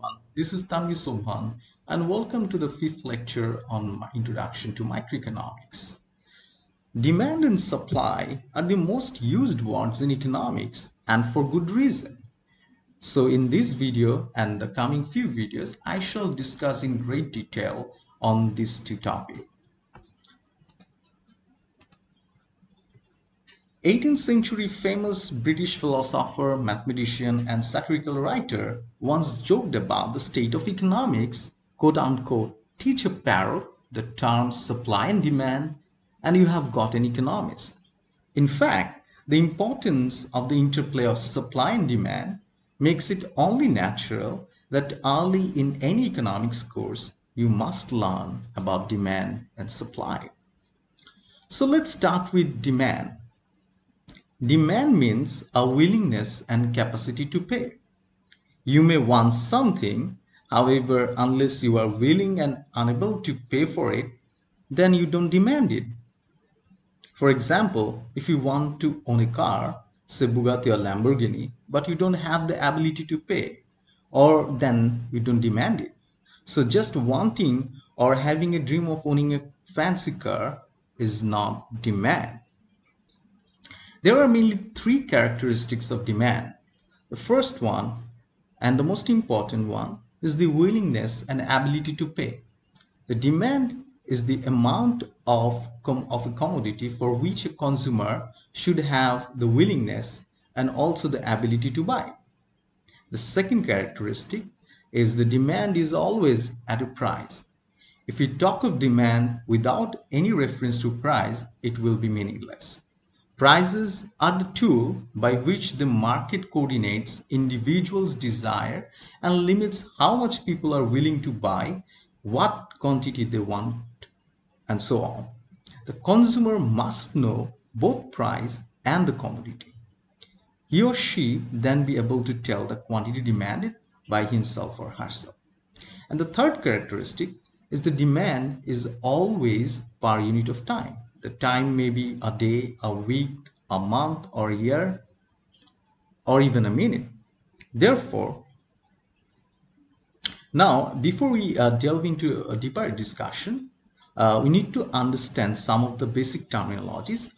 everyone. This is Tanvi Sobhan and welcome to the fifth lecture on my introduction to microeconomics. Demand and supply are the most used words in economics and for good reason. So in this video and the coming few videos, I shall discuss in great detail on these two topics. 18th century famous British philosopher, mathematician and satirical writer once joked about the state of economics, quote unquote, teach a parrot the terms supply and demand and you have got an economist. In fact, the importance of the interplay of supply and demand makes it only natural that early in any economics course you must learn about demand and supply. So let's start with demand. Demand means a willingness and capacity to pay. You may want something, however, unless you are willing and unable to pay for it, then you don't demand it. For example, if you want to own a car, say Bugatti or Lamborghini, but you don't have the ability to pay, or then you don't demand it. So just wanting or having a dream of owning a fancy car is not demand. There are mainly three characteristics of demand. The first one, and the most important one, is the willingness and ability to pay. The demand is the amount of a commodity for which a consumer should have the willingness and also the ability to buy. The second characteristic is the demand is always at a price. If we talk of demand without any reference to price, it will be meaningless. Prices are the tool by which the market coordinates individuals' desire and limits how much people are willing to buy, what quantity they want, and so on. The consumer must know both price and the commodity. He or she then be able to tell the quantity demanded by himself or herself. And the third characteristic is the demand is always per unit of time. The time may be a day, a week, a month, or a year, or even a minute. Therefore, now before we delve into a deeper discussion, we need to understand some of the basic terminologies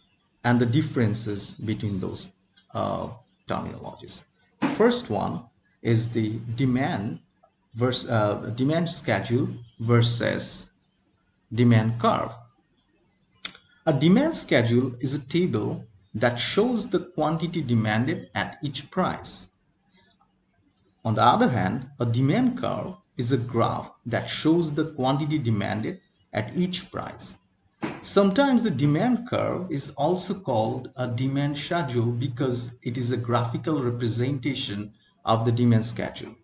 and the differences between those terminologies. The first one is the demand schedule versus demand curve. A demand schedule is a table that shows the quantity demanded at each price. On the other hand, a demand curve is a graph that shows the quantity demanded at each price. Sometimes the demand curve is also called a demand schedule because it is a graphical representation of the demand schedule.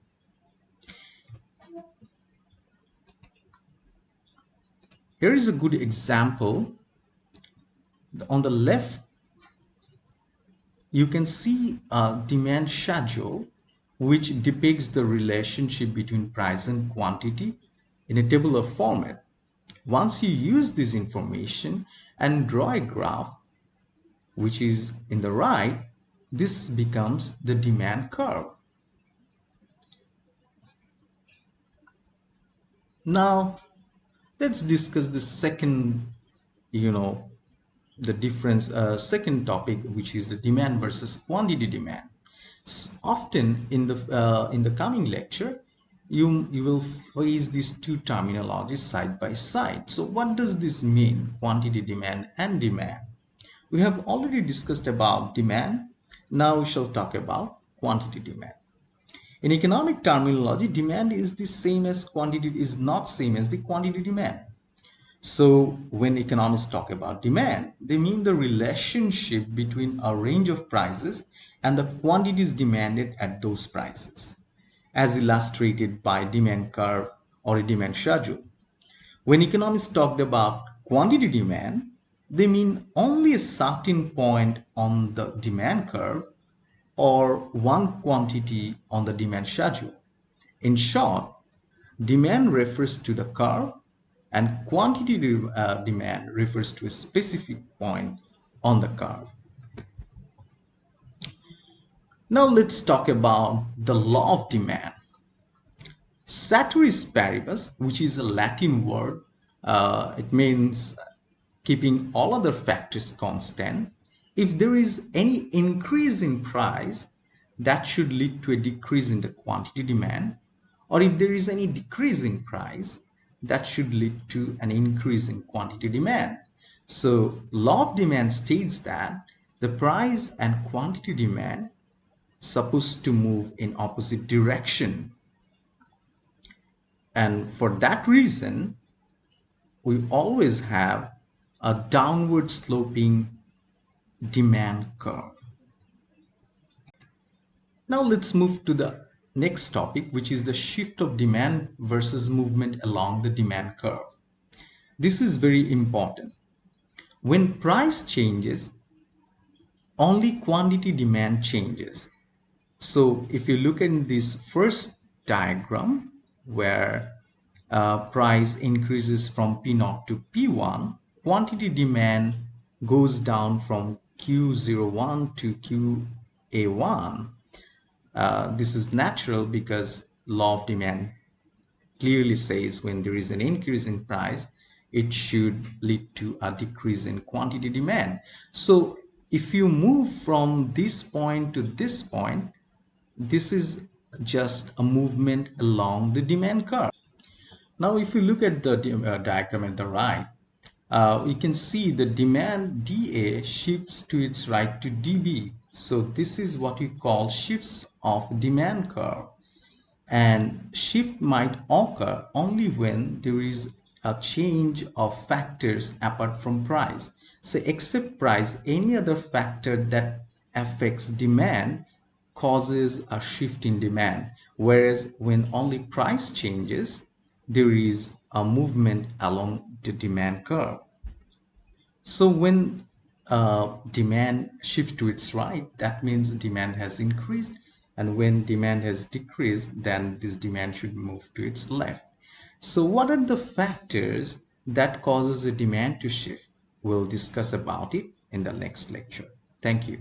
Here is a good example. On the left, you can see a demand schedule which depicts the relationship between price and quantity in a tabular format. Once you use this information and draw a graph, which is in the right, this becomes the demand curve. Now, let's discuss the second, the difference, second topic, which is the demand versus quantity demand. Often in the coming lecture, you will face these two terminologies side by side. So what does this mean, quantity demand and demand? We have already discussed about demand. Now we shall talk about quantity demand. In economic terminology, demand is the same as quantity is not same as the quantity demand. So when economists talk about demand, they mean the relationship between a range of prices and the quantities demanded at those prices, as illustrated by demand curve or a demand schedule. When economists talked about quantity demand, they mean only a certain point on the demand curve or one quantity on the demand schedule. In short, demand refers to the curve and quantity demand refers to a specific point on the curve. Now let's talk about the law of demand. Ceteris paribus, which is a Latin word, it means keeping all other factors constant. If there is any increase in price, that should lead to a decrease in the quantity demand, or if there is any decrease in price, that should lead to an increase in quantity demand. So law of demand states that the price and quantity demand supposed to move in opposite direction, and for that reason we always have a downward sloping demand curve. Now let's move to the next topic, which is the shift of demand versus movement along the demand curve. This is very important. When price changes, only quantity demand changes. So if you look at this first diagram where price increases from P0 to P1, quantity demand goes down from Q01 to QA1. This is natural because law of demand clearly says when there is an increase in price, it should lead to a decrease in quantity demand. So if you move from this point to this point, this is just a movement along the demand curve. Now if you look at the diagram at the right, we can see the demand dA shifts to its right to dB. So this is what we call shifts of demand curve, and shift might occur only when there is a change of factors apart from price. So except price, any other factor that affects demand causes a shift in demand, whereas when only price changes, there is a movement along the demand curve. So when demand shifts to its right, that means demand has increased, and when demand has decreased, then this demand should move to its left. So what are the factors that causes a demand to shift? We'll discuss about it in the next lecture. Thank you.